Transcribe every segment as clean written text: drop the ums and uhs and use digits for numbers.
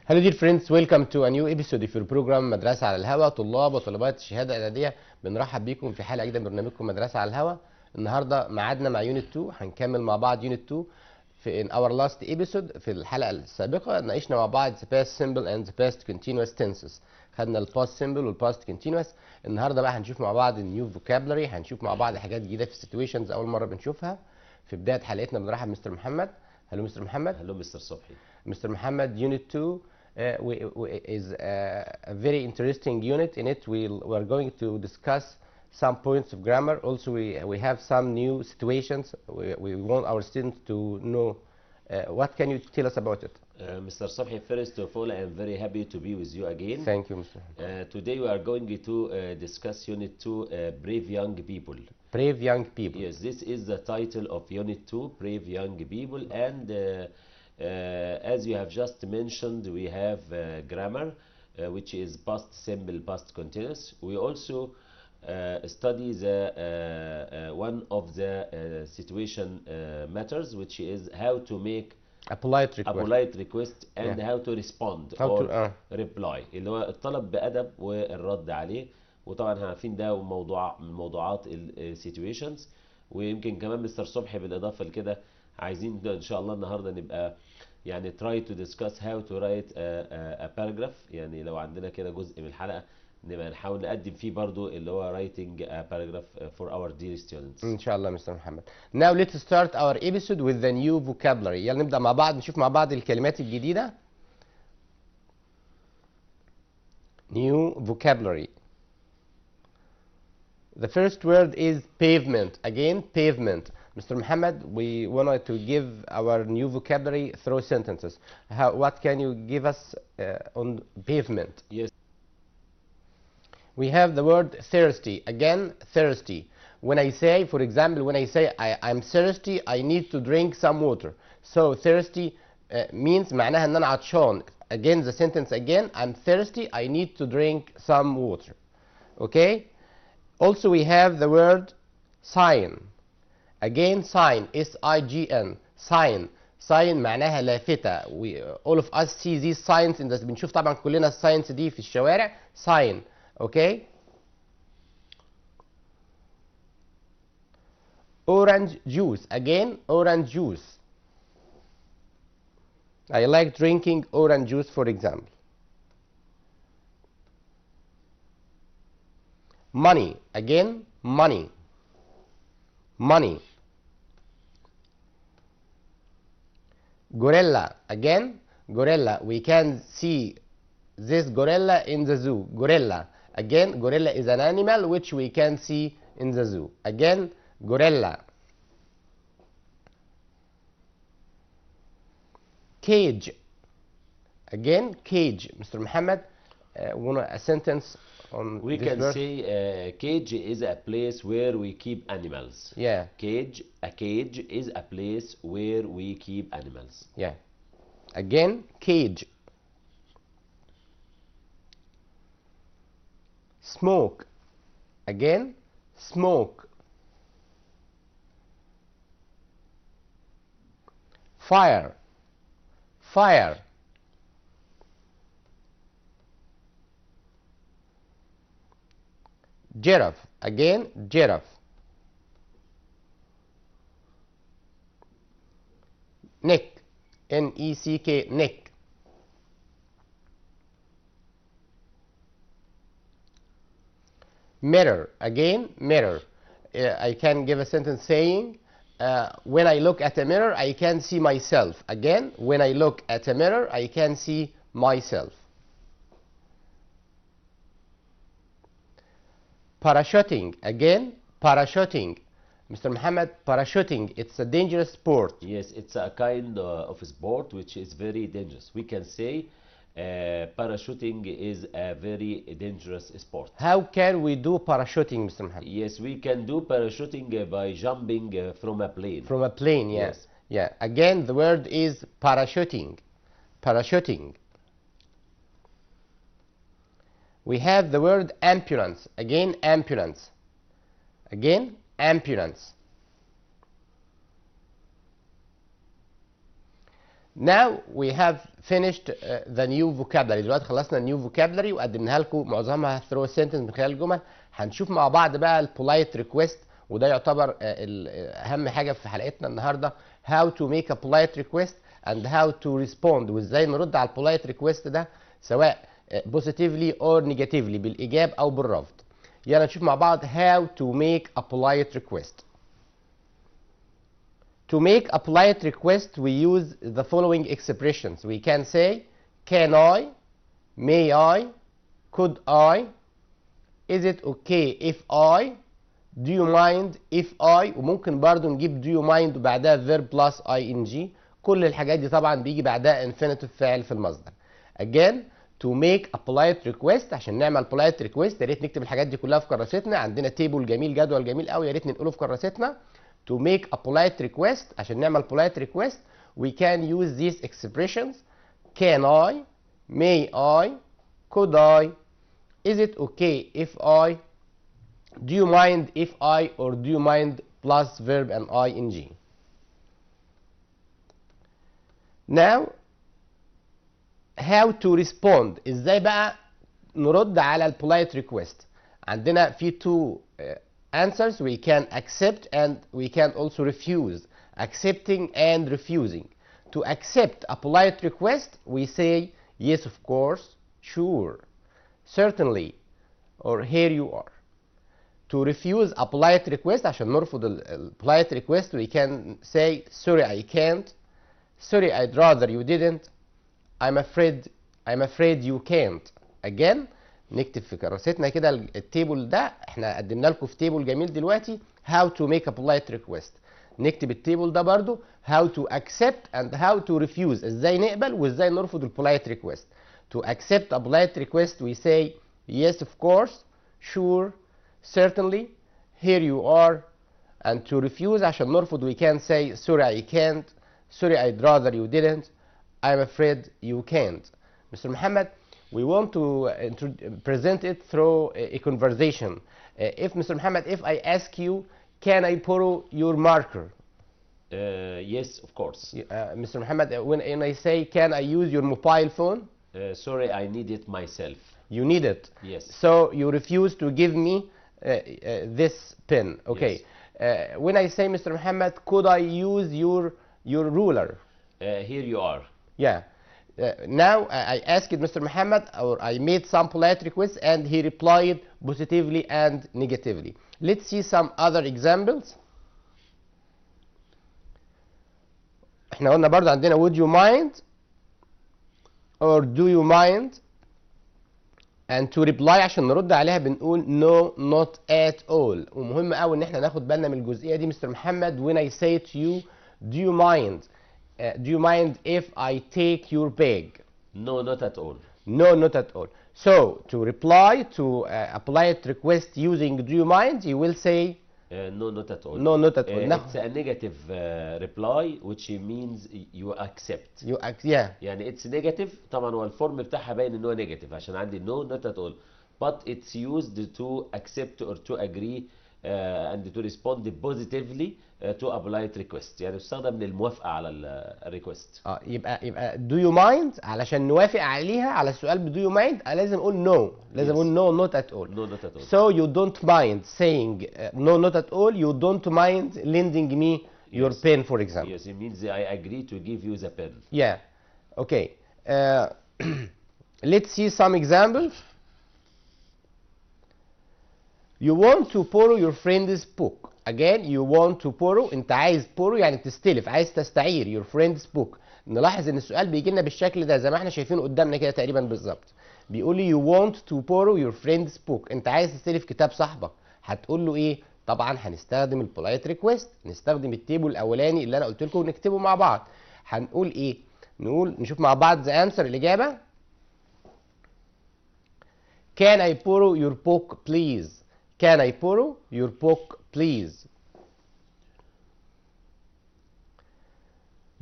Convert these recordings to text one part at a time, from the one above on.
Hello dear friends, welcome to a new episode of your program مدرسة على الهوا. طلاب وطالبات الشهادة الإعدادية بنرحب بيكم في حلقة جديدة من برنامجكم مدرسة على الهوا. النهارده ميعادنا مع يونت 2، هنكمل مع بعض يونت 2 في in our last episode. في الحلقة السابقة ناقشنا مع بعض the past simple and the past continuous tenses. خدنا ال past simple وال past continuous. النهارده بقى هنشوف مع بعض النيو vocabulary، هنشوف مع بعض حاجات جديدة في situations أول مرة بنشوفها. في بداية حلقتنا بنرحب مستر محمد. هلو مستر محمد. هلو مستر صبحي. مستر محمد unit 2 is a very interesting unit. In it we are going to discuss some points of grammar. Also we have some new situations. We want our students to know. What can you tell us about it? Mr. Sobhi, first of all, I am very happy to be with you again. Thank you, Mr. Today we are going to discuss Unit 2, Brave Young People. Brave Young People. Yes, this is the title of Unit 2, Brave Young People. And as you have just mentioned, we have grammar, which is past simple, past continuous. We also study the one of the situation matters, which is how to make A polite request and how to respond or reply، اللي هو الطلب بأدب والرد عليه. وطبعا احنا عارفين ده موضوع من موضوعات السيتويشنز. ويمكن كمان مستر صبحي بالإضافة لكده عايزين ان شاء الله النهارده نبقى يعني try to discuss how to write a paragraph. يعني لو عندنا كده جزء من الحلقة نبقى نحاول نقدم فيه برضو اللي هو writing a paragraph for our dear students. إن شاء الله مستر محمد. Now let's start our episode with the new vocabulary. يلا نبدأ مع بعض نشوف مع بعض الكلمات الجديدة. New vocabulary. The first word is pavement. Again, pavement. Mr. Muhammad, we wanted to give our new vocabulary through sentences. What can you give us on pavement? Yes. We have the word thirsty. Again, thirsty. When I say, for example, when I say I'm thirsty, I need to drink some water. So thirsty means معناها ان انا عطشان. Again, the sentence again, I'm thirsty, I need to drink some water. Okay? Also we have the word sign. Again, sign, S-I-G-N, sign. sign معناها لافتة. All of us see these signs in the بنشوف طبعا كلنا الساينس دي في الشوارع. sign. Okay? Orange juice. Again, orange juice. I like drinking orange juice, for example. Money. Again, money. Money. Gorilla. Again, gorilla. We can see this gorilla in the zoo. Gorilla. Again, gorilla is an animal which we can see in the zoo. Again, gorilla. Cage. Again, cage. Mr. Muhammad, want a sentence on we this can word? say cage is a place where we keep animals. Yeah. Cage, a cage is a place where we keep animals. Yeah. Again, cage. Smoke. Again, smoke. Fire. Fire. Giraffe. Again, giraffe. Neck. N-E-C-K, neck. Mirror. Again, mirror. I can give a sentence saying, when I look at a mirror, I can see myself. Again, when I look at a mirror, I can see myself. Parachuting. Again, parachuting. Mr. Muhammad, parachuting, it's a dangerous sport. Yes, it's a kind of sport which is very dangerous. We can say parachuting is a very dangerous sport. How can we do parachuting, Mr. Muhammad? Yes, we can do parachuting by jumping from a plane. From a plane, yes. Yeah. Again, the word is parachuting. Parachuting. We have the word ambulance. Again, ambulance. Again, ambulance. Now we have finished the new vocabulary. دلوقتي خلصنا new vocabulary وقدمناها لكم معظمها through sentence من خلال الجمل. هنشوف مع بعض بقى البولايت ريكويست، وده يعتبر اهم حاجه في حلقتنا النهارده، how to make a polite request and how to respond، وازاي نرد على البولايت ريكويست ده سواء positively or negatively، بالايجاب او بالرفض. يلا نشوف مع بعض how to make a polite request. To make a polite request we use the following expressions. We can say can I, may I, could I, is it okay if I, do you mind if I، وممكن برضو نجيب do you mind وبعدها verb plus ing. كل الحاجات دي طبعا بيجي بعدها infinitive فاعل في المصدر. Again to make a polite request، عشان نعمل polite request يا ريت نكتب الحاجات دي كلها في كراستنا. عندنا تيبل جميل، جدول جميل قوي، يا ريت ننقله في كراستنا. To make a polite request، عشان نعمل polite request we can use these expressions. Can I, may I, could I, is it okay if I, do you mind if I, or do you mind plus verb and ing. Now how to respond، ازاي بقى نرد على البولايت ريكويست. عندنا في two answers. We can accept and we can also refuse. Accepting and refusing. To accept a polite request we say yes of course, sure, certainly, or here you are. To refuse a polite request، عشان نرفض polite request we can say sorry I can't, sorry I'd rather you didn't, I'm afraid you can't. Again نكتب في كراستنا كده التيبل ده، احنا قدمنا لكم في تيبل جميل دلوقتي how to make a polite request. نكتب التيبل ده برضو how to accept and how to refuse، ازاي نقبل وازاي نرفض البولايت request. To accept a polite request we say yes of course, sure, certainly, here you are. And to refuse عشان نرفض we can say sorry I can't, sorry I'd rather you didn't, I'm afraid you can't. Mr. Muhammad, we want to present it through a conversation. If Mr. Muhammad, if I ask you, can I borrow your marker? Yes, of course. Mr. Muhammad, when I say can I use your mobile phone? Sorry, I need it myself. You need it? Yes. So you refuse to give me this pen. Okay. Yes. When I say, Mr. Muhammad, could I use your ruler? Here you are. Yeah. Now I asked Mr. Muhammad, or I made some polite requests and he replied positively and negatively. Let's see some other examples. احنا قلنا برضه عندنا would you mind or do you mind, and to reply عشان نرد عليها بنقول no not at all. ومهم قوي ان احنا ناخد بالنا من الجزئيه دي مستر محمد. when I say to you do you mind if I take your bag? No, not at all. No, not at all. So to reply to a polite request using do you mind, you will say no, not at all. No, not at all. It's a negative reply which means you accept. Yeah. يعني it's negative. طبعا هو الفورم بتاعها باين ان هو negative عشان عندي no, not at all. But it's used to accept or to agree and to respond positively to a polite request. يعني يستخدم للموافقة على الريكوست. يبقى do you mind علشان نوافق عليها على السؤال ب do you mind لازم نقول no. لازم نقول no not at all. No, not at all. So you don't mind saying no not at all. You don't mind lending me your pen, for example. Yes, it means I agree to give you the pen. Yeah. Okay. Let's see some examples. You want to borrow your friend's book. Again, you want to borrow. انت عايز borrow يعني تستلف، عايز تستعير your friend's book. نلاحظ ان السؤال بيجي لنا بالشكل ده زي ما احنا شايفينه قدامنا كده تقريبا بالظبط. بيقول لي you want to borrow your friend's book. انت عايز تستلف كتاب صاحبك. هتقول له ايه؟ طبعا هنستخدم البولايت ريكويست، نستخدم التيبل الاولاني اللي انا قلت لكم نكتبه مع بعض. هنقول ايه؟ نشوف مع بعض the answer الاجابه. Can I borrow your book please? Can I borrow your book please?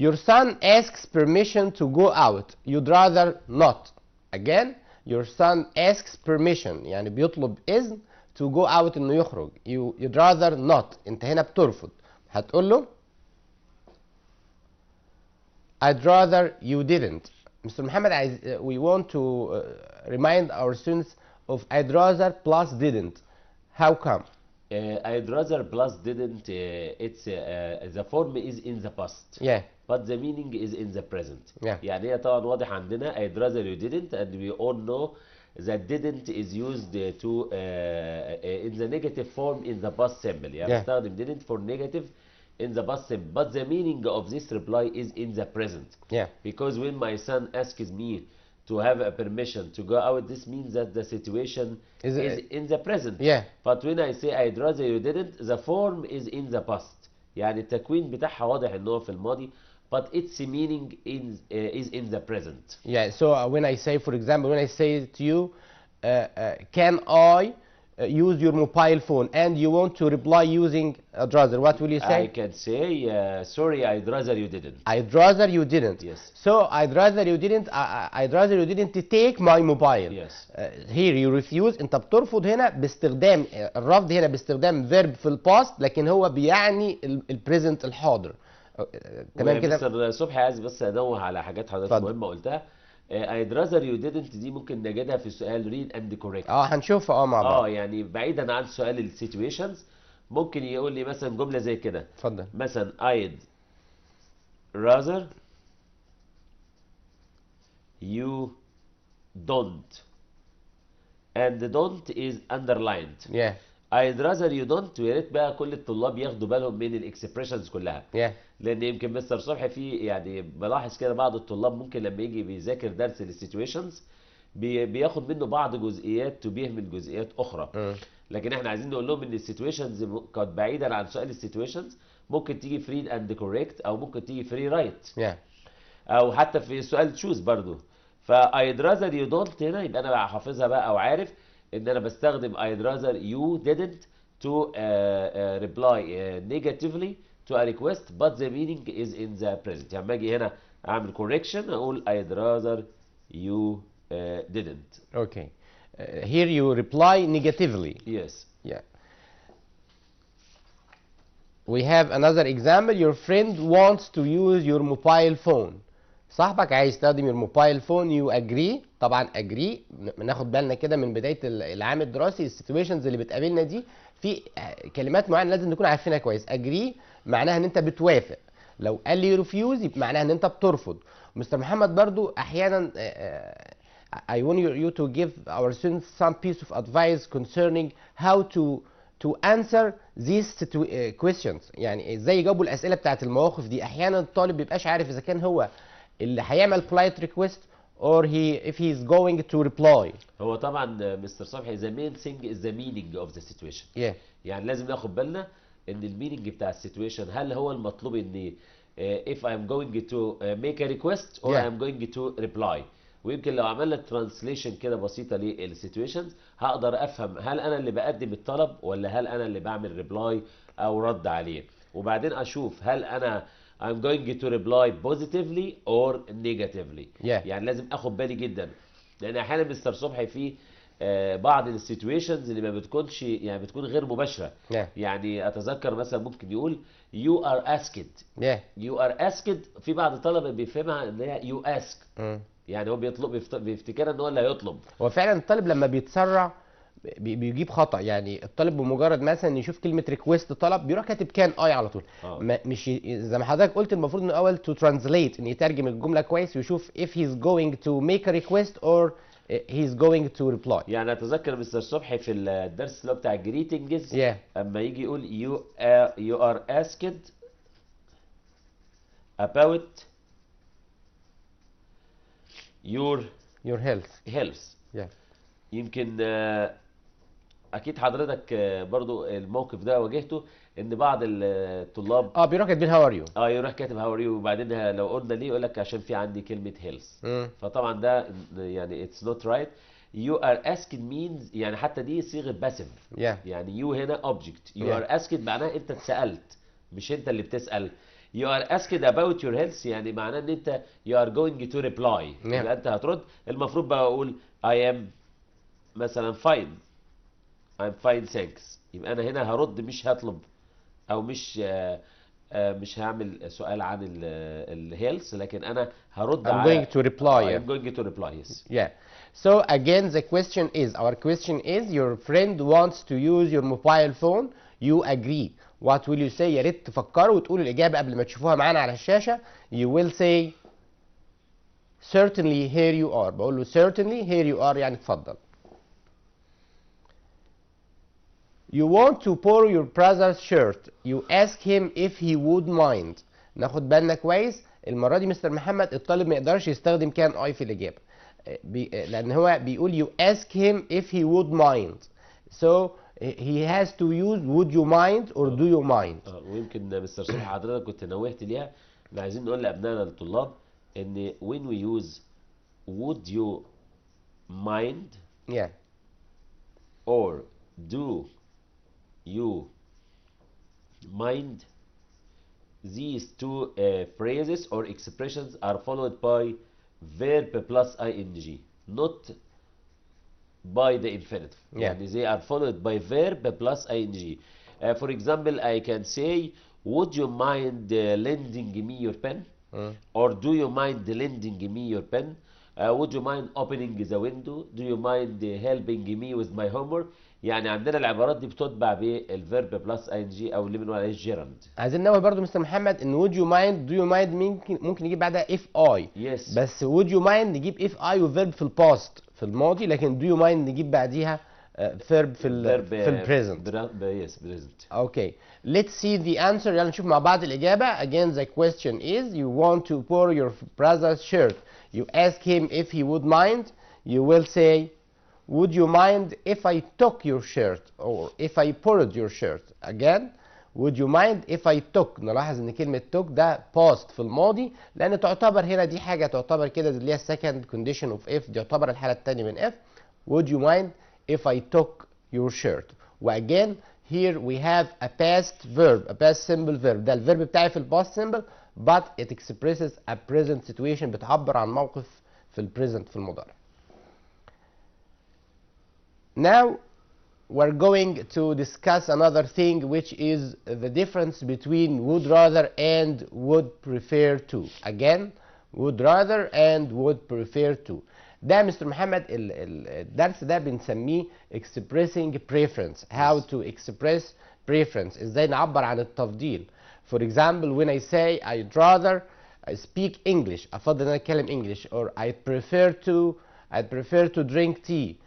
Your son asks permission to go out. You'd rather not. Again, your son asks permission يعني بيطلب إذن to go out إنه يخرج. You'd rather not. أنت هنا بترفض. هتقول له I'd rather you didn't. Mr. Muhammad, we want to remind our students of I'd rather plus didn't. How come? I'd rather plus didn't, it's the form is in the past. Yeah. But the meaning is in the present. Yeah. يعني هي طبعا واضح عندنا I'd rather you didn't, and we all know that didn't is used to in the negative form in the past simple. يعني بستخدم didn't for negative in the past simple. But the meaning of this reply is in the present. Yeah. Because when my son asks me to have a permission to go out, this means that the situation is in the present. Yeah. But when I say I'd rather you didn't, the form is in the past. يعني التكوين بتاعها واضح ان هو في الماضي, but its meaning is in the present. Yeah. So when I say, for example, when I say to you, can I use your mobile phone, and you want to reply using I'd rather, what will you say? I can say, sorry, I'd rather you didn't. I'd rather you didn't. Yes. So I'd rather you didn't. I'd rather you didn't take my mobile. Yes. Here you refuse. انت بترفض هنا باستخدام الرفض هنا باستخدام verb في الباست, لكن هو بيعني البريزنت الحاضر. تمام كده. مستر صبحي عايز بس انوه على حاجات حضرتك مهمه قلتها. I'd rather you didn't دي ممكن نجدها في سؤال read and correct. هنشوفها مع بعض. يعني بعيدا عن سؤال السيتويشنز, ممكن يقول لي مثلا جمله زي كده. اتفضل. مثلا I'd rather you don't, and don't is underlined. Yeah. I'd rather you don't, ويا ريت بقى كل الطلاب ياخدوا بالهم من الاكسبريشنز كلها. Yeah. لان يمكن مستر صبحي في يعني بلاحظ كده بعض الطلاب ممكن لما يجي بيذاكر درس للسيتويشنز بياخد منه بعض جزئيات وبيهمل جزئيات اخرى. لكن احنا عايزين نقول لهم ان السيتويشنز كانت بعيدا عن سؤال السيتويشنز, ممكن تيجي فري اند كوريكت, او ممكن تيجي فري رايت. او حتى في سؤال تشوز برضو. فايد راذر يو دونت هنا يبقى انا بقى حافظها بقى او عارف ان انا بستخدم ايد راذر يو didn't to reply negatively to a request, but the meaning is in the present. يعني لما اجي هنا اعمل correction اقول I'd rather you didn't. Okay. Here you reply negatively. Yes. Yeah. We have another example. Your friend wants to use your mobile phone. صاحبك عايز يستخدم الموبايل فون. يو اجري. طبعا اجري ناخد بالنا كده من بدايه العام الدراسي السيتويشنز اللي بتقابلنا دي في كلمات معينه لازم نكون عارفينها كويس. اجري معناها ان انت بتوافق. لو قال لي ريفيوز يبقى معناها ان انت بترفض. مستر محمد برضو احيانا I want you to give our students some piece of advice concerning how to answer these questions. يعني ازاي يجاوبوا الاسئله بتاعت المواقف دي. احيانا الطالب بيبقاش عارف اذا كان هو اللي هيعمل polite request or if he is going to reply. هو طبعا مستر صبحي the main thing is the meaning of the situation. Yeah. يعني لازم ناخد بالنا ان المينينج بتاع السيتويشن هل هو المطلوب ان if I'm going to make a request or I'm going to reply. ويمكن لو عملنا ترانسليشن كده بسيطه للسيتويشنز هقدر افهم هل انا اللي بقدم الطلب ولا هل انا اللي بعمل ريبلاي او رد عليه, وبعدين اشوف هل انا I'm going to reply positively or negatively. يعني لازم اخد بالي جدا, لان احيانا مستر صبحي في بعض السيتويشنز اللي ما بتكونش يعني بتكون غير مباشره. يعني اتذكر مثلا ممكن يقول you are asked. you are asked في بعض الطلبه بيفهمها ان هي you ask. يعني هو بيفتكرها ان هو اللي هيطلب. هو فعلا الطالب لما بيتسرع بيجيب خطا. يعني الطالب بمجرد مثلا يشوف كلمه ريكويست طلب بيروح كاتب كان على طول. مش زي ما حضرتك قلت المفروض انه اول تو ترانزليت, ان يترجم الجمله كويس ويشوف if he's going to make a request or he's going to reply. يعني اتذكر مستر صبحي في الدرس اللي هو بتاع الجريتنجز اما يجي يقول you are asked about your health. يمكن اكيد حضرتك برضو الموقف ده واجهته, ان بعض الطلاب بيروح كاتبين هاو ار يو. يروح كاتب هاو ار يو, وبعدين لو قلنا ليه يقول لك عشان في عندي كلمه هيلث. فطبعا ده يعني اتس نوت رايت. يو ار اسكد مينز يعني حتى دي صيغه باسيف. يعني يو هنا اوبجكت, يو ار اسكد معناها انت اتسالت مش انت اللي بتسال. You are asked about your health يعني معناه ان انت you are going to reply. يبقى انت هترد. المفروض بقى اقول I am مثلا fine. I'm fine thanks. يبقى انا هنا هرد مش هطلب او مش مش هعمل سؤال عن الهيلث، لكن انا هرد I'm going to reply. I'm going to reply, yes. Yeah. So again the question is, our question is, your friend wants to use your mobile phone, you agree. What will you say؟ يا ريت تفكروا وتقولوا الإجابة قبل ما تشوفوها معانا على الشاشة. You will say certainly here you are. بقول له certainly here you are يعني اتفضل. You want to borrow your brother's shirt. You ask him if he would mind. ناخد بالنا كويس، المرة دي مستر محمد الطالب ما يقدرش يستخدم كان I في الإجابة. لأن هو بيقول you ask him if he would mind. So he has to use would you mind or do you mind. ويمكن مستر صبحي حضرتك كنت نوهت ليها، احنا عايزين نقول لأبنائنا الطلاب إن when we use would you mind Yeah. or do you mind, these two phrases or expressions are followed by verb plus ing, not by the infinitive. Yeah. يعني they are followed by verb plus ing. For example, I can say, would you mind lending me your pen? Or do you mind lending me your pen? Would you mind opening the window? Do you mind helping me with my homework? يعني عندنا العبارات دي بتتبع بالفيرب بلس اي ان جي او اللي بنقول عليه جيرند. عايزين ننوه برضو مستر محمد ان would you mind do you mind ممكن نجيب بعدها if I. Yes. بس would you mind نجيب if I وفيرب في الباست في الماضي، لكن do you mind نجيب بعديها فيرب في البريزنت. Yes, present. Okay. Let's see the answer. يلا نشوف مع بعض الإجابة. Again the question is, you want to borrow your brother's shirt. You ask him if he would mind. You will say, would you mind if I took your shirt or if I borrowed your shirt? Again, would you mind if I took. نلاحظ ان كلمة took ده past في الماضي، لان تعتبر هنا دي حاجة تعتبر كده اللي هي second condition of if، دي تعتبر الحالة الثانية من if. Would you mind if I took your shirt. واجين here we have a past verb, a past simple verb. ده الفيرب بتاعي في الباست simple but it expresses a present situation، بتعبر عن موقف في البريزنت في المضارع. Now we're going to discuss another thing, which is the difference between would rather and would prefer to. Again, would rather and would prefer to. ده مستر محمد الدرس ده بنسميه expressing preference. How to express preference. ازاي نعبر عن التفضيل. For example, when I say I'd rather speak English. أفضل أن أنا أتكلم English. Or I'd prefer to drink tea.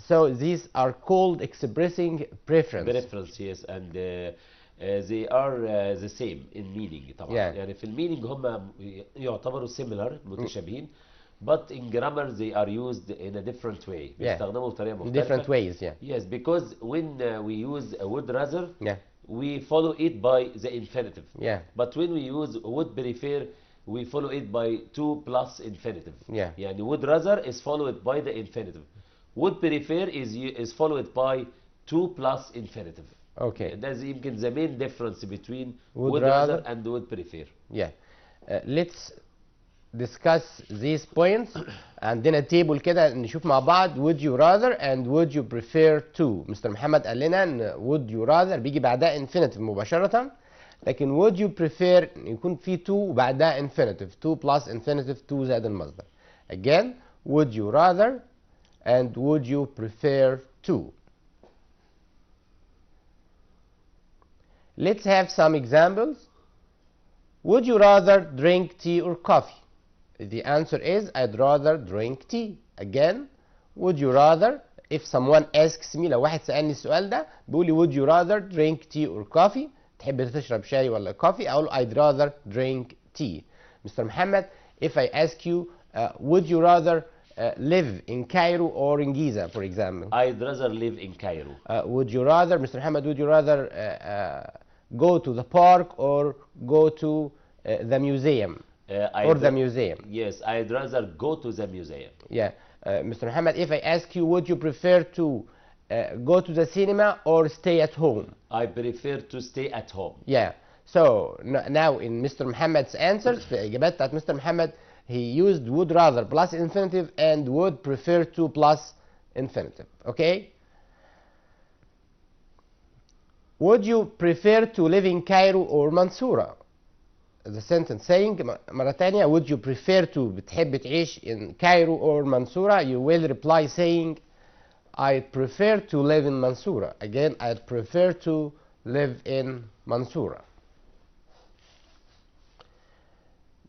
So these are called expressing preference. Preference, yes, and they are the same in meaning طبعا. Yeah. يعني في المينينج هم يعتبروا similar متشابهين. But in grammar they are used in a different way. بيستخدموا بطريقة مختلفة. Different ways, yeah. Yes, because when we use would rather, yeah, we follow it by the infinitive. Yeah. But when we use would prefer, we follow it by to plus infinitive. Yeah. يعني would rather is followed by the infinitive. Would prefer is followed by to plus infinitive. Okay. That's يمكن the main difference between would rather and would prefer. Yeah. Let's discuss these points. عندنا table كده نشوف مع بعض would you rather and would you prefer to. مستر محمد قال لنا ان would you rather بيجي بعدها infinitive مباشرة، لكن would you prefer يكون في to وبعدها infinitive. to plus infinitive to زائد المصدر. Again, would you rather and would you prefer to. Let's have some examples. Would you rather drink tea or coffee? The answer is I'd rather drink tea. Again, would you rather, if someone asks me، لو واحد سألني السؤال ده بيقول لي would you rather drink tea or coffee؟ تحب تشرب شاي ولا كوفي؟ أقول I'd rather drink tea. Mr. Muhammad, if I ask you would you rather live in Cairo or in Giza, for example? I'd rather live in Cairo. Would you rather, Mr. Muhammad, would you rather go to the park or go to the museum? Or the museum? Yes, I'd rather go to the museum. Yeah. Mr. Muhammad, if I ask you, would you prefer to go to the cinema or stay at home? I prefer to stay at home. Yeah. So now in Mr. Muhammad's answers, في الإجابات بتاعت Mr. Muhammad, he used would rather plus infinitive and would prefer to plus infinitive. Okay? would you prefer to live in Cairo or Mansoura? The sentence saying مرة تانية would you prefer to بتحب تعيش in Cairo or Mansoura? You will reply saying I'd prefer to live in Mansoura. Again, I'd prefer to live in Mansoura.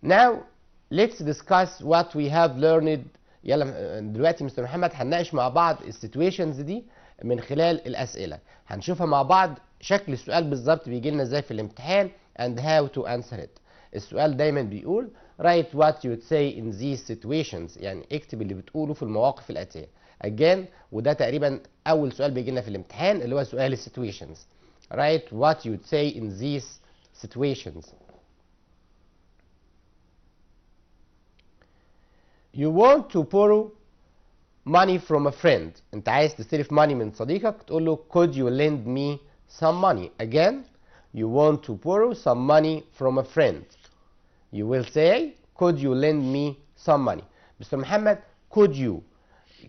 Now let's discuss what we have learned. يلا دلوقتي مستر محمد هنناقش مع بعض السيتويشنز دي من خلال الأسئلة. هنشوفها مع بعض شكل السؤال بالظبط بيجي لنا ازاي في الامتحان and how to answer it. السؤال دايما بيقول write what you would say in these situations. يعني اكتب اللي بتقوله في المواقف الآتية. Again وده تقريبا أول سؤال بيجي لنا في الامتحان اللي هو سؤال السيتويشنز. Write what you would say in these situations. You want to borrow money from a friend. انت عايز تستلف money من صديقك تقول له could you lend me some money. Again, you want to borrow some money from a friend. You will say could you lend me some money. Mr. Muhammad, could you,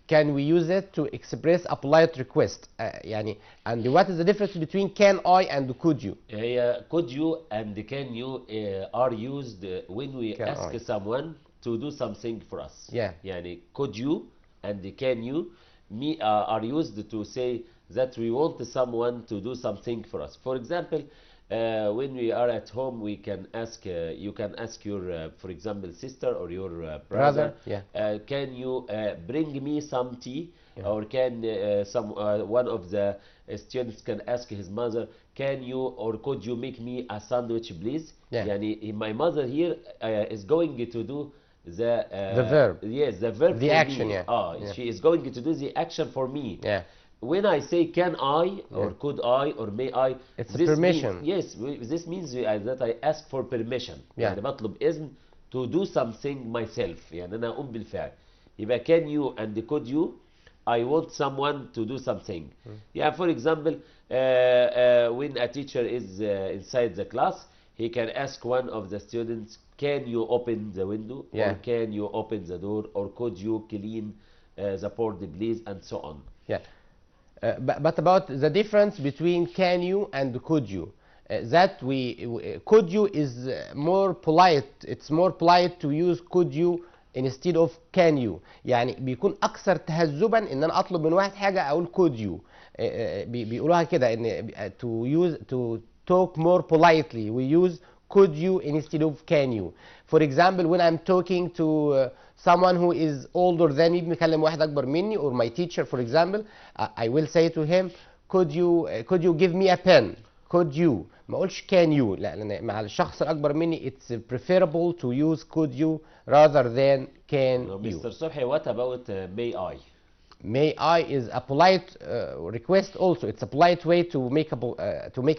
can we use it to express a polite request? يعني and what is the difference between can I and could you? هي could you and can you are used when we Can ask I. someone to do something for us. Yeah. يعني could you and can you are used to say that we want someone to do something for us. For example, when we are at home, we can ask, you can ask your, for example, sister or your brother, yeah. can you bring me some tea? Yeah. Or can one of the students can ask his mother, can you or could you make me a sandwich, please? Yeah. يعني my mother here is going to do the verb. Yes, the verb. The for action, me. yeah. She is going to do the action for me. Yeah. When I say can I or could I or may I, it's a permission. Means, yes, this means that I ask for permission. Yeah. يعني بطلب إذن to do something myself. يعني أنا أقوم بالفعل. يبقى can you and could you, I want someone to do something. Yeah, for example, when a teacher is inside the class, he can ask one of the students, can you open the window? Yeah. Or can you open the door? Or could you clean the board, please? And so on. Yeah. But about the difference between can you and could you, that could you is more polite. It's more polite to use could you instead of can you. يعني بيكون أكثر تهذبا إن أنا أطلب من واحد حاجة أقول could you. بيقولوها كده إن to talk more politely we use could you instead of can you. For example, when I'm talking to someone who is older than me, بكلم واحد أكبر مني, or my teacher for example, I will say to him could you give me a pen. Could you, ما أقولش can you. لا, لأن مع الشخص الأكبر مني it's preferable to use could you rather than can you. Mr. Subhi, what about may I? May I is a polite request also. It's a polite way to make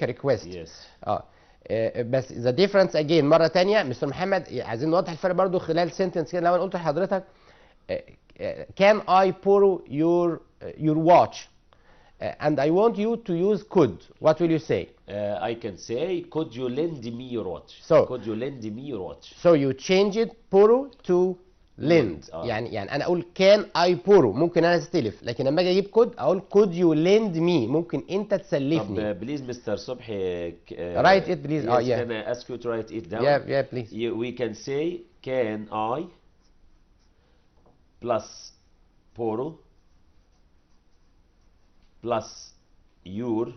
a request. Yes. بس the difference again مرة تانية مستر محمد عايزين نوضح الفرق برضو خلال sentence كده. لو انا قلت لحضرتك can I borrow your watch and I want you to use could, what will you say? I can say could you lend me your watch. So could you lend me your watch. So you change it borrow to lend. يعني انا اقول can I borrow ممكن انا استلف, لكن لما اجي اجيب could اقول could you lend me ممكن انت تسلفني. طب بليز مستر صبحي write it please. yes, Yeah. Can I ask you to write it down? Yeah, please. We can say can I plus borrow plus your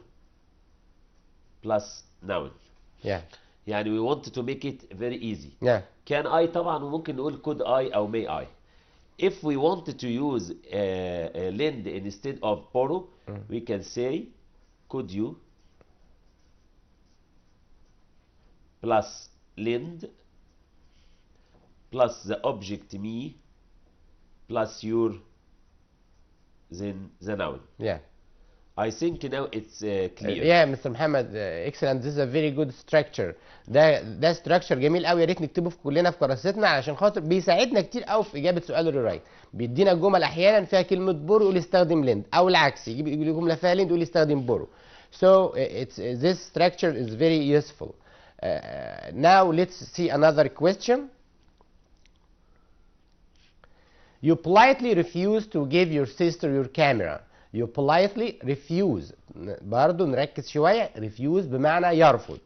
plus noun. Yeah. يعني we want to make it very easy. Yeah. Can I طبعا وممكن نقول could I أو may I. If we wanted to use lend instead of borrow, we can say could you plus lend plus the object me plus your then the noun. Yeah. I think now it's clear. Yeah, Mr. Muhammad, excellent. This is a very good structure. ده structure جميل قوي, يا ريت نكتبه في كلنا في كراستنا علشان خاطر بيساعدنا كتير قوي في اجابه سؤال الريرايت. بيدينا جمل احيانا فيها كلمه بورو يقول استخدم لند, او العكس يجيب لي جمله فيها لند يقول استخدم بورو. So this structure is very useful. Now let's see another question. You politely refuse to give your sister your camera. You politely refuse. برضو نركز شوية. refuse بمعنى يرفض.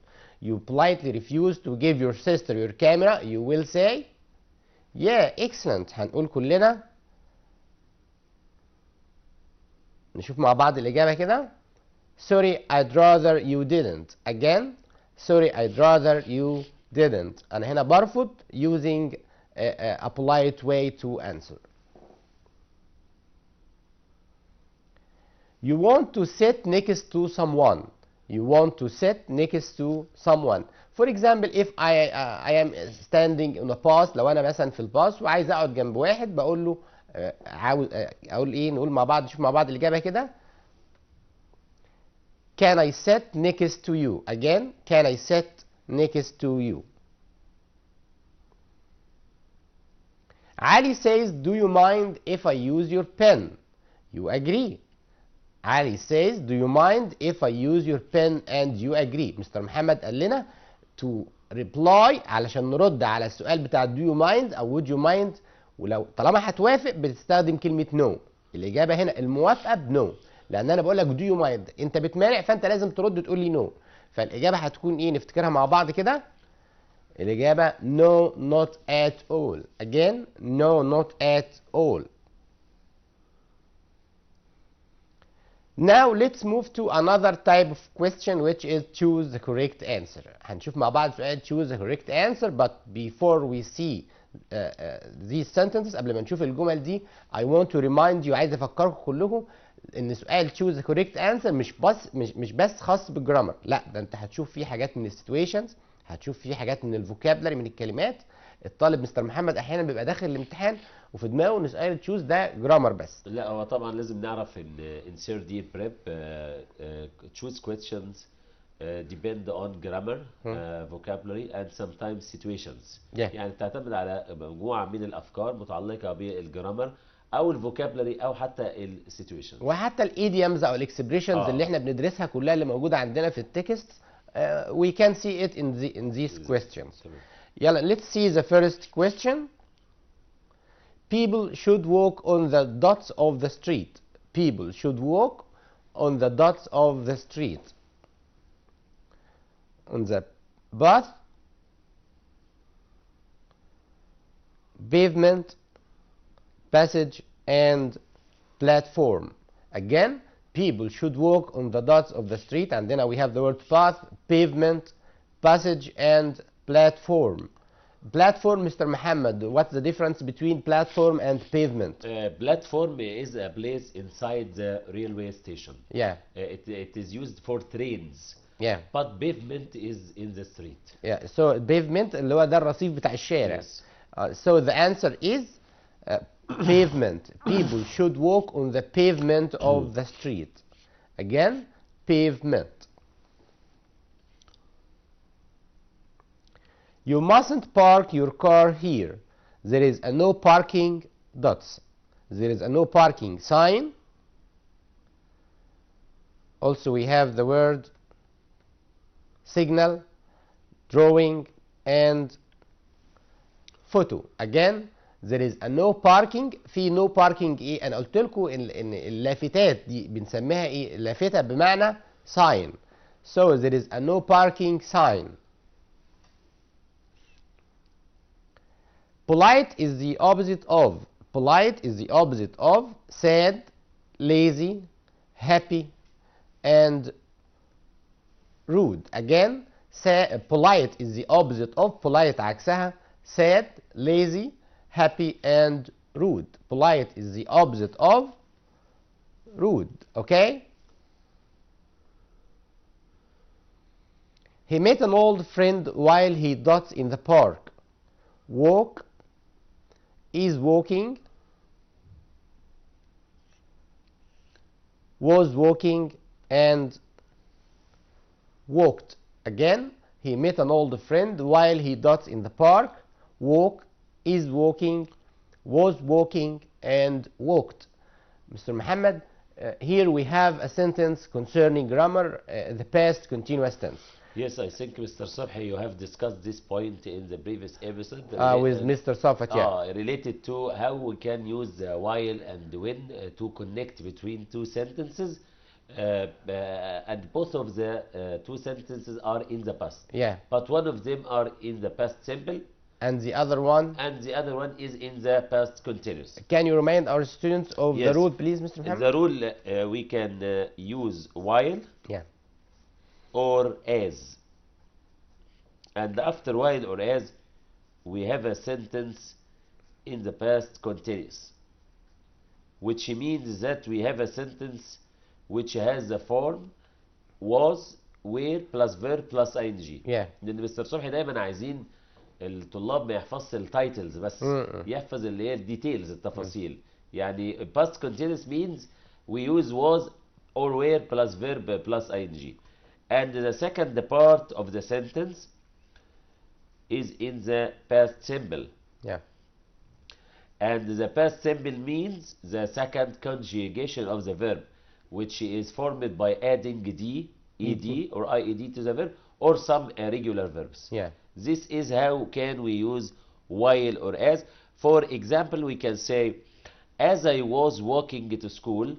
You politely refuse to give your sister your camera. You will say yeah, excellent. هنقول كلنا. نشوف مع بعض الإجابة كده. Sorry, I'd rather you didn't. Again, sorry, I'd rather you didn't. أنا هنا برفض using a polite way to answer. You want to sit next to someone. You want to sit next to someone. For example, if I am standing on a bus. لو أنا مثلا في الباص وعايز أقعد جنب واحد بقول له عاوز أقول إيه؟ نقول مع بعض. نشوف مع بعض الإجابة كده. Can I sit next to you? Again, can I sit next to you? Ali says, do you mind if I use your pen? You agree. Ali says, do you mind if I use your pen? And you agree. مستر محمد قال لنا to reply علشان نرد على السؤال بتاع do you mind أو would you mind. ولو طالما هتوافق بتستخدم كلمة no. الإجابة هنا الموافقة بنو. لأن أنا بقول لك do you mind. أنت بتمانع فأنت لازم ترد تقول لي no. فالإجابة هتكون إيه؟ نفتكرها مع بعض كده. الإجابة no, not at all. Again, no, not at all. Now let's move to another type of question which is choose the correct answer. هنشوف مع بعض سؤال choose the correct answer, but before we see these sentences قبل ما نشوف الجمل دي I want to remind you. عايز أفكركم كلكم إن سؤال choose the correct answer مش بس خاص بالجرامر. لا، ده أنت هتشوف فيه حاجات من السيتويشنز، هتشوف فيه حاجات من الفوكابلري من الكلمات. الطالب مستر محمد احيانا بيبقى داخل الامتحان وفي دماغه ان سؤال تشوز ده جرامر بس. لا، هو طبعا لازم نعرف ان insert دي prep choose questions depend on grammar vocabulary and sometimes situations. يعني تعتمد على مجموعه من الافكار متعلقه بالجرامر او الفوكابلري او حتى السيتويشن وحتى الايديومز او الاكسبريشنز اللي احنا بندرسها كلها اللي موجوده عندنا في التكست. We can see it in these questions. يلا, let's see the first question. People should walk on the dots of the street. People should walk on the dots of the street. On the path, pavement, passage, and platform. Again, people should walk on the dots of the street, and then we have the word path, pavement, passage, and platform. Platform, Mr. Muhammad, what's the difference between platform and pavement? Platform is a place inside the railway station. Yeah. It is used for trains. Yeah. But pavement is in the street. Yeah. So pavement اللي هو ده الرصيف بتاع الشارع. Yes. So the answer is pavement. People should walk on the pavement of the street. Again, pavement. You mustn't park your car here. There is a no parking dots. There is a no parking sign. Also we have the word signal, drawing, and photo. Again, there is a no parking. في no parking ايه؟ انا قلت لكم ان اللافتات دي بنسميها ايه؟ لافتة بمعنى sign. So there is a no parking sign. Polite is the opposite of. Polite is the opposite of sad, lazy, happy, and rude. Again, polite is the opposite of. Polite عكسها sad, lazy, happy, and rude. Polite is the opposite of rude. Okay? He met an old friend while he dots in the park. Walk, is walking, was walking, and walked. Again, he met an old friend while he dots in the park. Walk, is walking, was walking, and walked. Mr. Muhammad, here we have a sentence concerning grammar, the past continuous tense. Yes, I think Mr. Subhi, you have discussed this point in the previous episode. With Mr. Safat, yeah. Related to how we can use while and when to connect between two sentences, and both of the two sentences are in the past. Yeah. But one of them are in the past simple. And the other one? And the other one is in the past continuous. Can you remind our students of the rule, please, Mr. Muhammad? The rule, we can use while. Yeah. Or as. And after while or as, we have a sentence in the past continuous, which means that we have a sentence which has the form was, were plus verb plus ing. Yeah. لأن مستر صبحي دايما عايزين الطلاب ما يحفظش التايتلز بس، يحفظ اللي هي الديتيلز، التفاصيل. يعني past continuous means we use was or were plus verb plus ing. And the second part of the sentence is in the past simple. Yeah. And the past simple means the second conjugation of the verb, which is formed by adding d, ed, or ied to the verb, or some irregular verbs. Yeah. This is how can we use while or as. For example, we can say, as I was walking to school,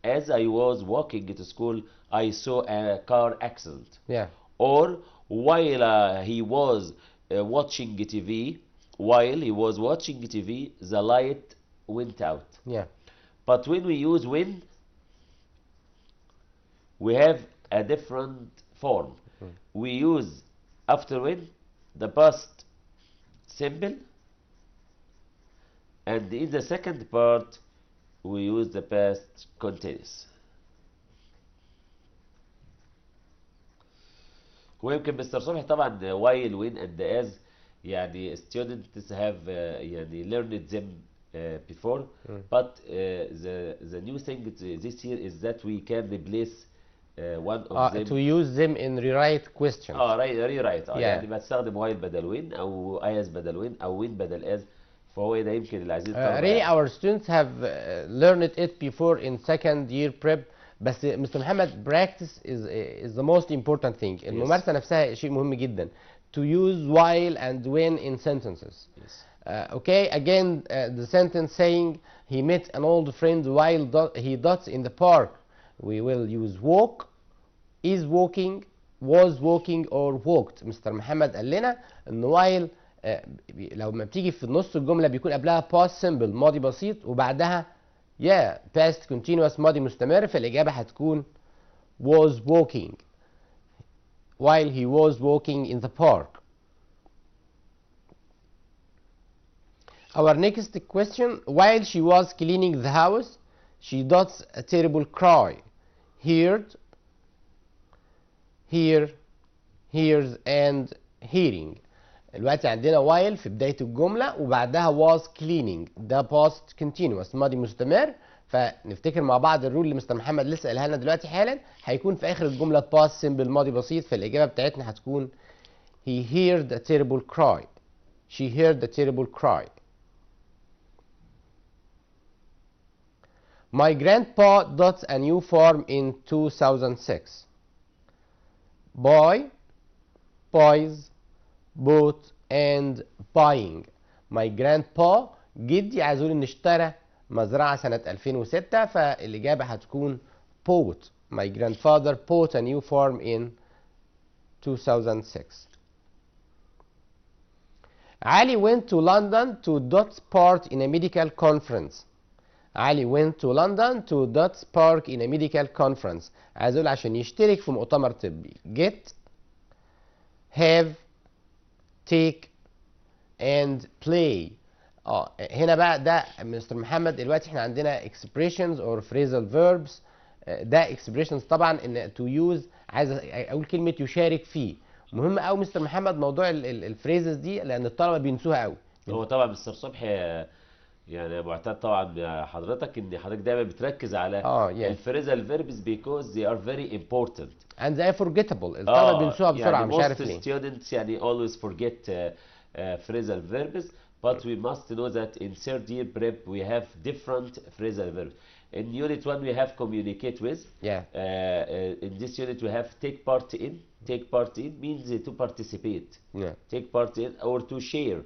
as I was walking to school, I saw a car accident. Yeah. Or while he was watching TV, while he was watching TV, the light went out. Yeah. But when we use when, we have a different form. We use after when the past simple, and in the second part we use the past continuous. ويمكن مستر صبحي طبعا while when and as يعني students have يعني learned them before, but the new thing this year is that we can replace one of them. To use them in rewrite questions. rewrite. يعني بستخدم while بدل when أو as بدل when أو when بدل as. فهو ده يمكن اللي عايزين really our students have learned it before in second year prep. بس Mr. Muhammad, practice is the most important thing. الممارسة نفسها شيء مهم جدا. To use while and when in sentences. Yes. Okay, again the sentence saying he met an old friend while he dots in the park. We will use walk, is walking, was walking, or walked. Mr. Muhammad قال لنا إن while لو ما بتيجي في نص الجملة بيكون قبلها past simple ماضي بسيط وبعدها past continuous ماضي مستمر، فالإجابة هتكون was walking while he was walking in the park. Our next question, while she was cleaning the house, she dots a terrible cry. Heard, hear, hears, and hearing. دلوقتي عندنا while في بداية الجملة وبعدها was cleaning، ده past continuous ماضي مستمر. فنفتكر مع بعض الرول اللي مستر محمد لسه قالها لنا دلوقتي حالا، هيكون في آخر الجملة past simple ماضي بسيط، فالإجابة بتاعتنا هتكون he heard a terrible cry. She heard a terrible cry. My grandpa dots a new farm in 2006. Buy, boys, bought, and buying. My grandpa جدي عايز يقول ان اشترى مزرعة سنة 2006، فالإجابة هتكون bought. My grandfather bought a new farm in 2006. Ali went to London to dot part in a medical conference. Ali went to London to dot part in a medical conference. عايز اقول عشان يشترك في مؤتمر طبي. Get, have, take, and play. هنا بقى ده مستر محمد دلوقتي احنا عندنا expressions or phrasal verbs. ده expressions طبعا ان to use عايز اقول كلمة يشارك فيه. مهم قوي مستر محمد موضوع الفريزز دي لان الطلبة بينسوها قوي. هو طبعا مستر صبحي يعني معتاد طبعا حضرتك ان حضرتك دايما بتركز على الفريزال فيربس because they are very important and they are forgettable. الطلبة بينسوها بسرعة يعني مش عارف ليه. Most students يعني always forget phrasal verbs, but we must know that in third year prep we have different phrasal verbs. In unit 1 we have communicate with. In this unit we have take part in. Take part in means to participate. Take part in or to share.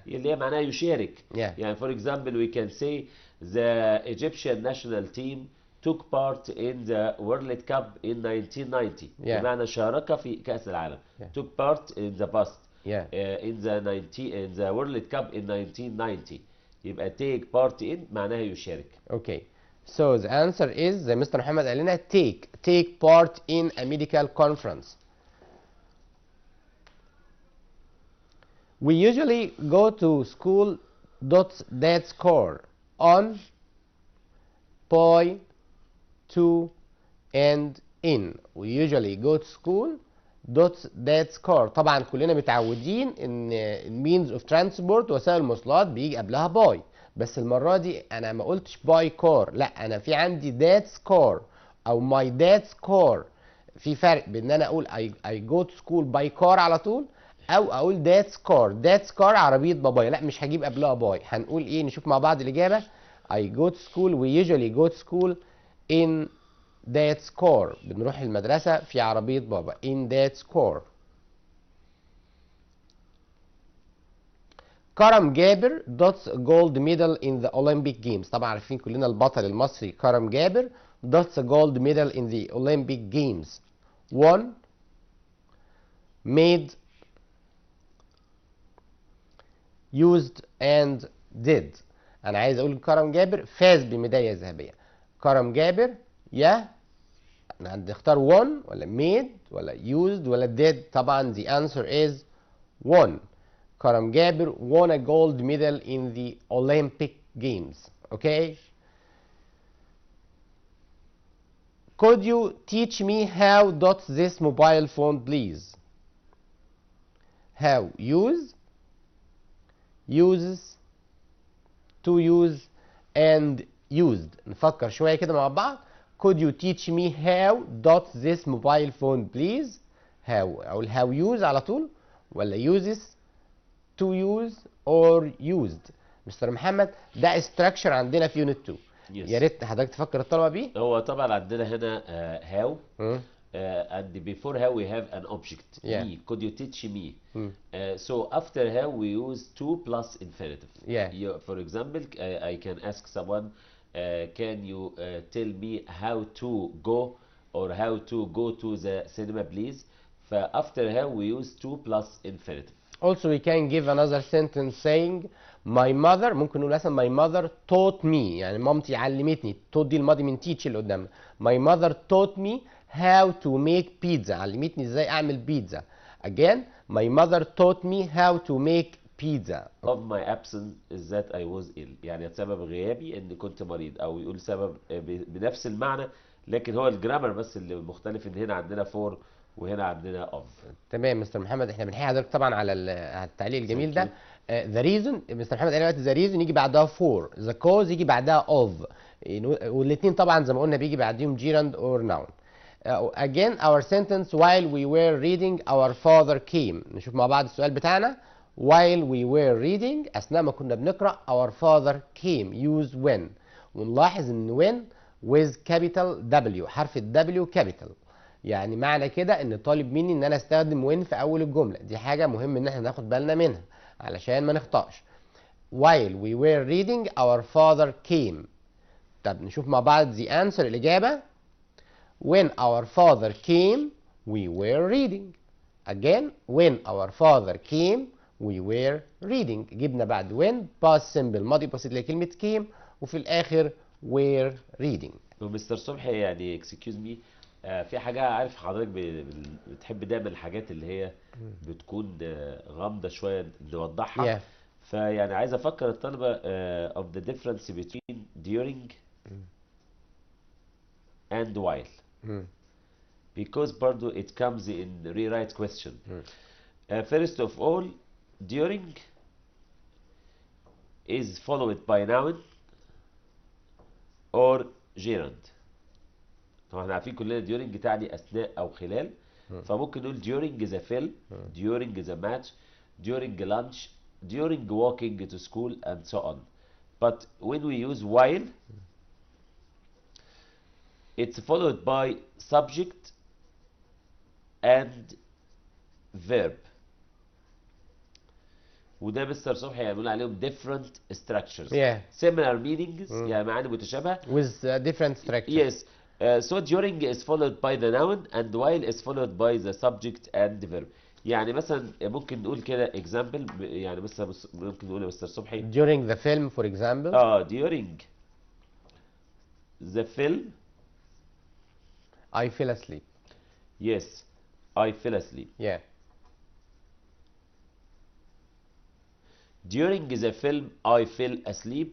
اللي هي معناها يشارك. يعني for example we can say the Egyptian national team took part in the World Cup in 1990. بمعنى شارك في كأس العالم. Took part in the past. In the World Cup in 1990. يبقى take part in معناها يشارك. Okay. So the answer is زي مستر محمد قال لنا take part in a medical conference. We usually go to school that score on, by, to, and in. We usually go to school that score. طبعا كلنا متعودين ان means of transport وسائل المواصلات بيجي قبلها by، بس المرة دي انا ما قلتش by car، لا انا في عندي that score او my that score. في فرق بين ان انا اقول I go to school by car على طول، او اقول that score عربية بابايا، لا مش هجيب قبلها باي. هنقول ايه؟ نشوف مع بعض الاجابة. I go to school we usually go to school in that score. بنروح المدرسة في عربية بابا in that score. كرم جابر dots gold medal in the Olympic games. طبعا عارفين كلنا البطل المصري كرم جابر dots gold medal in the Olympic games. won, made, used and did. انا عايز اقول كرم جابر فاز بميداليه ذهبيه. كرم جابر يا نختار won ولا made ولا used ولا did؟ طبعا the answer is won. كرم جابر won a gold medal in the Olympic games. Okay. Could you teach me how dots this mobile phone please? How use, uses, to use and used. نفكر شوية كده مع بعض. Could you teach me how dots this mobile phone please? How أقول how use على طول ولا uses, to use or used؟ مستر محمد ده structure عندنا في unit 2. يا ريت حضرتك تفكر الطلبة بيه. هو طبعا عندنا هنا how and before how we have an object me. Could you teach me? So after how we use to plus infinitive. For example I can ask someone can you tell me how to go or how to go to the cinema please. After how we use to plus infinitive. Also we can give another sentence saying my mother. ممكن نقول مثلا my mother taught me، يعني مامتي علمتني. taught دي الماضي من teach اللي قدامنا. my mother taught me how to make pizza. علمتني ازاي اعمل بيتزا. again my mother taught me how to make pizza. of my absence is that I was ill. يعني سبب غيابي ان كنت مريض، او يقول سبب بنفس المعنى لكن هو الجرامر بس اللي مختلف، ان هنا عندنا for وهنا عندنا of. تمام مستر محمد، احنا بنحيي حضرتك طبعا على التعليق الجميل ده. ذا ريزون مستر محمد قال دلوقتي ذا ريزون يجي بعدها فور، ذا كوز يجي بعدها اوف، والاثنين طبعا زي ما قلنا بيجي بعديهم جيراند اور ناون. again our sentence while we were reading our father came. نشوف مع بعض السؤال بتاعنا. while we were reading اثناء ما كنا بنقرا our father came use when، ونلاحظ ان when with capital W، حرف ال W capital، يعني معنى كده ان طالب مني ان انا استخدم when في اول الجمله. دي حاجه مهم ان احنا ناخد بالنا منها علشان ما نخطاش. while we were reading our father came. طب نشوف مع بعض the answer الاجابه. when our father came we were reading. again when our father came we were reading. جبنا بعد when past simple ماضي بسيط لكلمه came، وفي الاخر were reading. ومستر صبحي يعني excuse me في حاجة عارف حضرتك بتحب دايما الحاجات اللي هي بتكون غامضة شوية نوضحها. فيعني عايز افكر الطلبة of the difference between during and while because برضو it comes in rewrite question. First of all during is followed by noun or gerund. طبعا احنا عارفين كلنا during تعني اثناء او خلال، فممكن نقول during the film, during the match, during lunch, during walking to school and so on. But when we use while, it's followed by subject and verb. وده مستر صبحي هيقول عليهم different structures. Similar meanings. يعني معاني متشابهة. With different structures. Yes. So during is followed by the noun and while is followed by the subject and the verb. يعني مثلا ممكن نقول كده example، يعني مثلا ممكن نقول يا مستر صبحي during the film for example. During the film I fell asleep. Yes, I fell asleep. Yeah. During the film I fell asleep,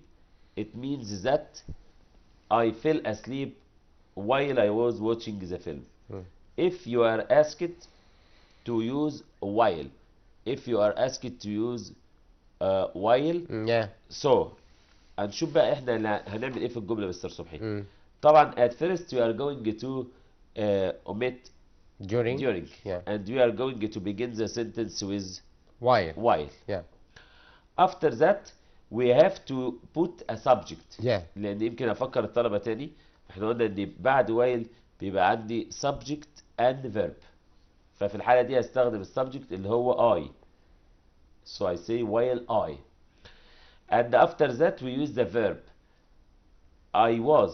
it means that I fell asleep while I was watching the film. If you are asked to use while, if you are asked to use while, so هنشوف بقى احنا هنعمل ايه في الجملة مستر صبحي. طبعا at first we are going to omit during. And we are going to begin the sentence with while. After that we have to put a subject. لان يمكن افكر الطلبة تاني، احنا قلنا ان بعد while بيبقى عندي subject and verb، ففي الحالة دي هستخدم السبجكت اللي هو I. So I say while I. And after that we use the verb I was،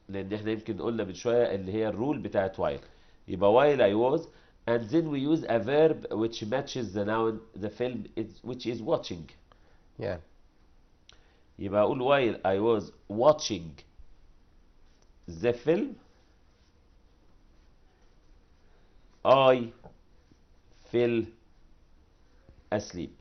لأن احنا يمكن قلنا من شوية اللي هي الرول بتاعت while. يبقى while I was and then we use a verb which matches the noun the film which is watching. يبقى أقول while I was watching the film I fell asleep.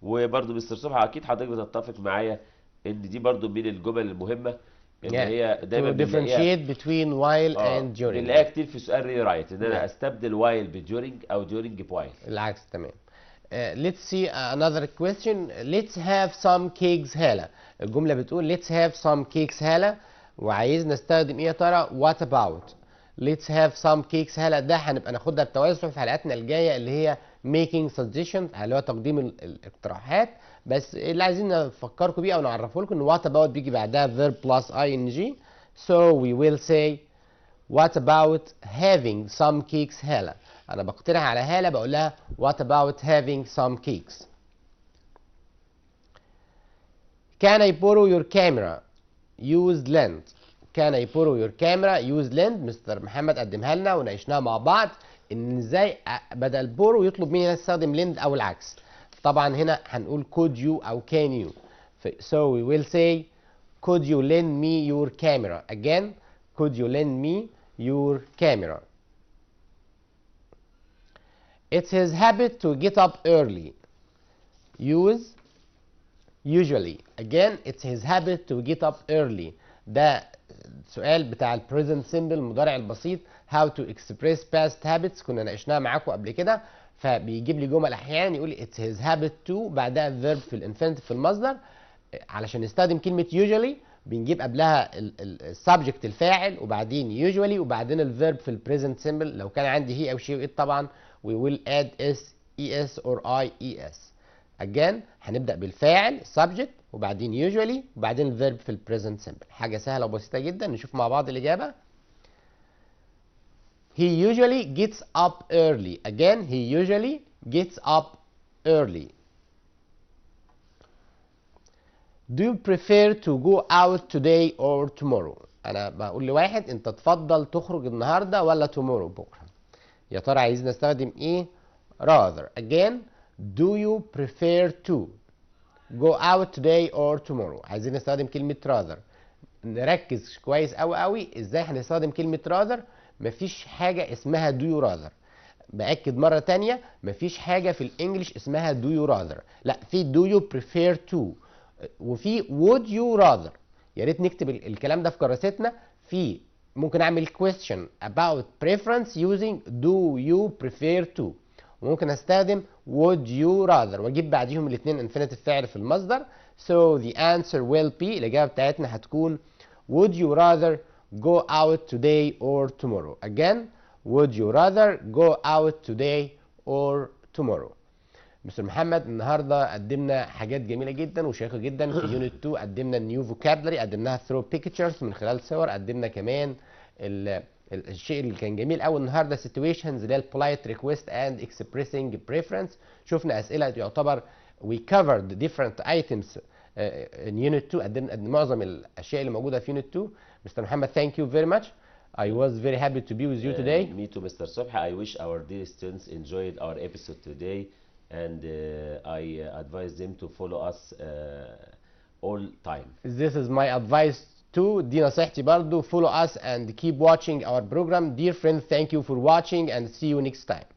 وبرضه مستر صبحي اكيد حضرتك بتتفق معايا ان دي برضه من الجمل المهمه اللي هي دايما to differentiate between while and during. بنلاقيها كتير في سؤال rewrite ان انا استبدل while ب during او during ب while. العكس تمام. Let's see another question. Let's have some cakes هالة. الجمله بتقول let's have some cakes هالة، وعايز نستخدم ايه يا ترى؟ what about. Let's have some cakes هلا، ده هنبقى ناخدها بتوازن في حلقاتنا الجايه اللي هي making suggestions، اللي هو تقديم الاقتراحات. بس اللي عايزين نفكركم بيه او نعرفه لكم ان what about بيجي بعدها verb plus ing. So we will say what about having some cakes هلا. انا بقترح على هلا بقول لها what about having some cakes. Can I borrow your camera? Use lens. Can I borrow your camera? Use lens. مستر محمد قدمها لنا وناقشناها مع بعض ان ازاي بدل بورو يطلب مني استخدم lend او العكس. طبعا هنا هنقول could you او can you. So we will say could you lend me your camera. Again, could you lend me your camera. It's his habit to get up early. Use usually. Again, it's his habit to get up early. ده سؤال بتاع ال present simple المضارع البسيط how to express past habits، كنا ناقشناها معاكم قبل كده. فبيجيب لي جمل احيانا يقول it's his habit to بعدها الفيرب في الانفينيتيف في المصدر. علشان نستخدم كلمه usually بنجيب قبلها السبجكت الفاعل وبعدين usually وبعدين الفيرب في البريزنت سيمبل. لو كان عندي he او she او it طبعا we will add s es or I es. again هنبدا بالفاعل subject وبعدين usually وبعدين الفيرب في البريزنت سيمبل. حاجه سهله وبسيطه جدا. نشوف مع بعض الاجابه. He usually gets up early. Again, he usually gets up early. Do you prefer to go out today or tomorrow? أنا بقول لواحد أنت تفضل تخرج النهاردة ولا tomorrow بكرة. يا ترى عايزين نستخدم إيه؟ rather. Again, do you prefer to go out today or tomorrow؟ عايزين نستخدم كلمة rather. نركز كويس أوي أوي إزاي هنستخدم كلمة rather. مفيش حاجة اسمها do you rather. بأكد مرة تانية مفيش حاجة في الإنجليش اسمها do you rather. لا، في do you prefer to وفي would you rather. يا ريت نكتب الكلام ده في كراستنا. في ممكن أعمل question about preference using do you prefer to، وممكن أستخدم would you rather وأجيب بعديهم الاتنين infinitive فعل في المصدر. So the answer will be الإجابة بتاعتنا هتكون would you rather go out today or tomorrow. Again, would you rather go out today or tomorrow. مستر محمد النهارده قدمنا حاجات جميله جدا وشيقه جدا. في يونت 2 قدمنا النيو فوكابلري، قدمناها ثرو بيكتشرز من خلال صور، قدمنا كمان الشيء اللي كان جميل قوي النهارده situations اللي هي البولايت ريكويست اند اكسبريسنج بريفرنس. شفنا اسئله يعتبر we covered different items in unit 2. قدمنا معظم الاشياء اللي موجوده في unit 2. مستر محمد thank you very much. I was very happy to be with you today. Me too, Mr. Subha. I wish our dear students enjoyed our episode today, and I advise them to follow us all time. This is my advice too. دي نصيحتي برضو. Follow us and keep watching our program. Dear friends, thank you for watching and see you next time.